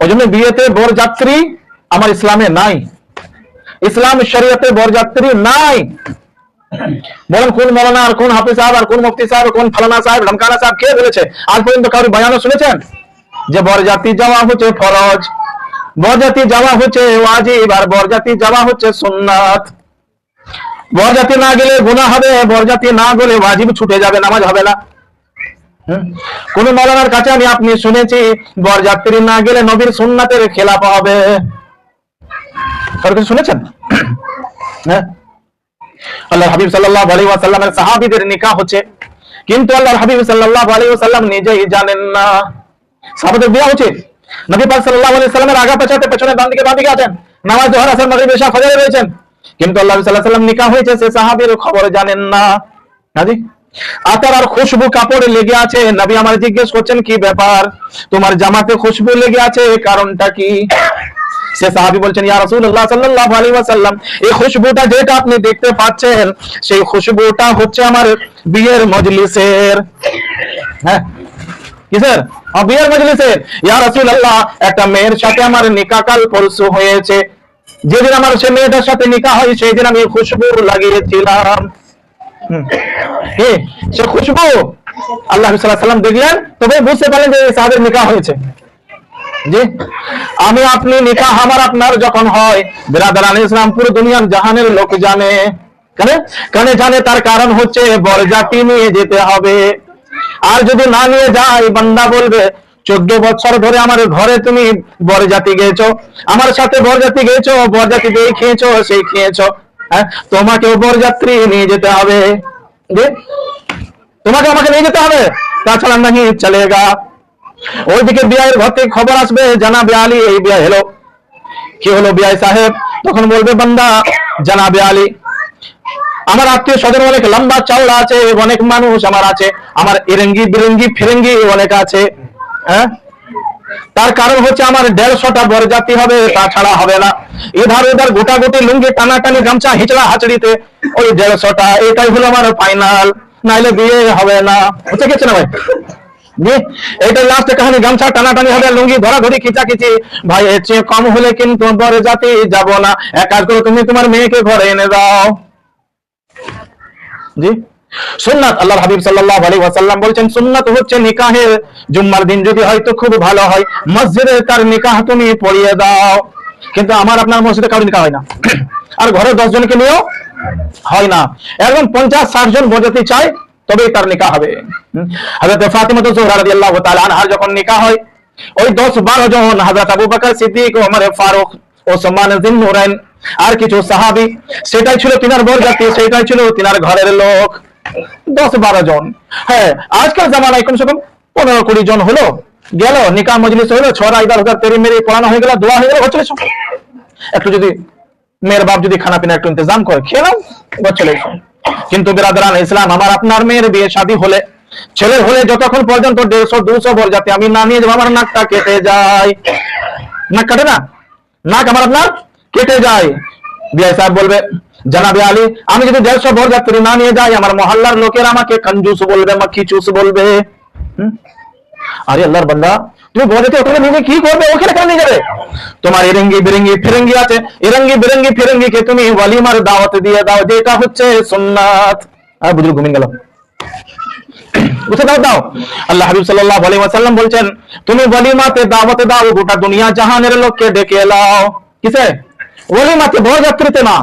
ওই জন্য বিয়েতে বরযাত্রী আমার ইসলামে নাই, ইসলাম শরীয়তে বরযাত্রী নাই। বলেন কোন মৌলানা আর কোন হাফিজ সাহেব আর কোন মুফতি সাহেব কোন ফালানা সাহেব ঢমকানা সাহেব কে বলেছে? আজ পর্যন্ত কারোর বয়ানও শুনেছেন যে বরযাত্রী যাওয়া হচ্ছে ফরজ, বরযাত্রী যাওয়া হচ্ছে ওয়াজিব, আর বরযাত্রী যাওয়া হচ্ছে সুন্নাত। বরযাত্রী না গেলে গুনাহ হবে, বরযাত্রী না গেলে ওয়াজিব ছুটে যাবে, নামাজ হবে না। কোন মৌলানার কাছে আমি আপনি শুনেছি বরযাত্রী না গেলে নবীর সুন্নাতের খেলাফ হবে? কারো কিছু শুনেছেন? হ্যাঁ, আল্লাহর হাবিব সাল্লাল্লাহু আলাইহি ওয়াসাল্লামের সাহাবীদের নিকাহ হচ্ছে, কিন্তু আল্লাহর হাবিব সাল্লাল্লাহু আলাইহি ওয়াসাল্লাম নিজেই জানেন না। সাহাবাদের বিয়ে হচ্ছে, নবী পাক সাল্লাল্লাহু আলাইহি ওয়াসাল্লামের আগা পেছাতে পেছনে ডান দিকে বাঁ দিকে আছেন, নামাজ জোহর আসর মাগরিব ইশা ফজরে রয়েছেন, কিন্তু আল্লাহ সাল্লাল্লাহু আলাইহি ওয়াসাল্লাম নিকাহ হয়েছে সে সাহাবীর খবর জানেন না। হাজি আতর আর খুশবু কাপড়ে লেগে আছে, নবী আমার জিজ্ঞেস করছেন কি ব্যাপার, তোমার জামাতে খুশবু লেগে আছে, কারণটা কি? সে সাহাবী বলছেন ইয়া রাসূলুল্লাহ সাল্লাল্লাহু আলাইহি ওয়াসাল্লাম, এই খুশবুটা যেটা আপনি দেখতে পাচ্ছেন সেই খুশবুটা হচ্ছে আমার বিয়ের মজলিসের। হ্যাঁ, কিসের? বিয়ের মজলিসের। ইয়া রাসূলুল্লাহ, একটা মেয়ের সাথে আমার নিকাহ কাল পরশু হয়েছে, যেদিন আমার সে মেয়েটার সাথে নিকাহ হয় সেই দিন আমি খুশবু লাগিয়েছিলাম। কি সে খুশবু? আল্লাহ সাল্লাল্লাহু আলাইহি ওয়াসাল্লাম দেখলেন, তবে বুঝতে পারলেন যে সাহাবীর নিকাহ হয়েছে। জি, আমি আপনি নিকাহ আমার আপনার যখন হয়, বিরাদারান ইসলাম পুরো দুনিয়ার জাহানের লোক জানে। কেন জানে? তার কারণ হচ্ছে বরযাত্রী নিয়ে যেতে হবে, আর যদি না নিয়ে যায় বান্দা বলবে 14 বছর ধরে আমার ঘরে তুমি বরযাত্রী গেছো, আমার সাথে বরযাত্রী গেছো, বরযাত্রী যেই খেয়েছো সেই খেয়েছো, হ্যাঁ তোমাকেও বরযাত্রী নিয়ে যেতে হবে, তোমাকে আমাকে নিয়ে যেতে হবে, তাছাড়া নাহি চলেগা। ওইদিকে বিয়ের ঘর থেকে খবর আসবে জানাবে আলী এই বিয়ে হলো। কি হলো বিআই সাহেব? তখন বলবে বান্দা জানাবে আলী আমার আত্মীয় স্বজন অনেক লম্বা চওড়া আছে, অনেক মানুষ আমার আছে, আমার এরেঙ্গি বিরেঙ্গি ফিরেঙ্গি অনেক আছে। হ্যাঁ, তার কারণ হচ্ছে আমার 150টা বরযাত্রী হবে, তাছাড়া হবে না। এধার ওধার গোটাগুটি লুঙ্গি টানাটানি গামছা হিচড়া হাচড়িতে ওই 150টা, এটাই হলো আমার ফাইনাল, নাইলে বিয়ে হবে না। বুঝতে গেছে না ভাই? এটা লাস্ট কাহিনী, গামছা টানাটানি হবে, লুঙ্গি ধরাধরি খিচাখিচি। ভাই এর চেয়ে কম হলে কিন্তু বরযাত্রী যাব না। এক কাজ করো, তুমি তোমার মেয়েকে ঘরে এনে দাও। জি, সুন্নাত। আল্লাহর হাবিব সাল্লাল্লাহু আলাইহি ওয়াসাল্লাম বলেছেন সুন্নাত হচ্ছে নিকাহের জুম্মার দিন যদি হয় তো খুব ভালো হয়, মসজিদে তার নিকাহ তুমি পড়িয়ে দাও। কিন্তু আমার আপনার মসজিদে কারো নিকাহ হয় না, আর ঘরে 10 জনকে নিয়েও হয় না। এরকম 50-60 জন বরযাত্রী চাই তবেই তার নিকাহ হবে। হযরত ফাতিমা যোহরা রাদিয়াল্লাহু তাআলা আনহার যখন নিকাহ হয়, ওই 10-12 জন হযরত আবু বকর সিদ্দিক, ওমর ফারুক, ওসমান যিন্নুরাইন আর কিছু সাহাবী, সেটাই ছিল তিনার বরযাত্রী, সেটাই ছিল তিনার ঘরের লোক, 10-12 জন। হ্যাঁ, আজকাল জামানায় কমসে কম 15-20 জন হলো, গেল নিকাহ মজলিস হলো, ছড়া ইদার উদার তেরি মেরি পড়ানো হয়ে গেল, দোয়া হয়ে গেল, চলে এসো। একটু যদি মেয়ের বাপ যদি খানা পিনা একটু ইন্তজাম করে খেয়ে নাও, চলে এসো। কিন্তু বিরাদরান ইসলাম, আমার আপনার মেয়ের বিয়ে শাদী হলে, ছেলের হলে যতক্ষণ পর্যন্ত 150-200 বরযাত্রী আমি না নিয়ে যাবো, আমার নাকটা কেটে যায়। নাক কাটে না? নাক আমার আপনার কেটে যায়। বিআই সাহেব বলবে জানাবে আলী আমি যদি 150 বরযাত্রী না নিয়ে যাই, আমার মহল্লার লোকের আমাকে কঞ্জুস বলবে, মাখি চুস বলবে। আরে আল্লাহর বান্দা, তুমি বরযাত্রী ওখানে নিয়ে কি করবে? ওখানে কেন নিয়ে যাবে? তোমার এরেঙ্গি বিরেঙ্গি ফিরেঙ্গি আছে, এরেঙ্গি বিরেঙ্গি ফিরেঙ্গিকে তুমি ওয়ালিমার দাওয়াত দিয়ে দাও, যেটা হচ্ছে সুন্নাত। আর বুজুর্গ ঘুমিয়ে গেল, বুঝে দাও। আল্লাহ হাবিব সাল্লাল্লাহু আলাইহি ওয়াসাল্লাম বলছেন তুমি ওয়ালিমাতে দাওয়াতে দাও, গোটা দুনিয়া জাহানের লোককে ডেকে লাও। কিসে? ওয়ালিমাতে, বরযাত্রীতে না।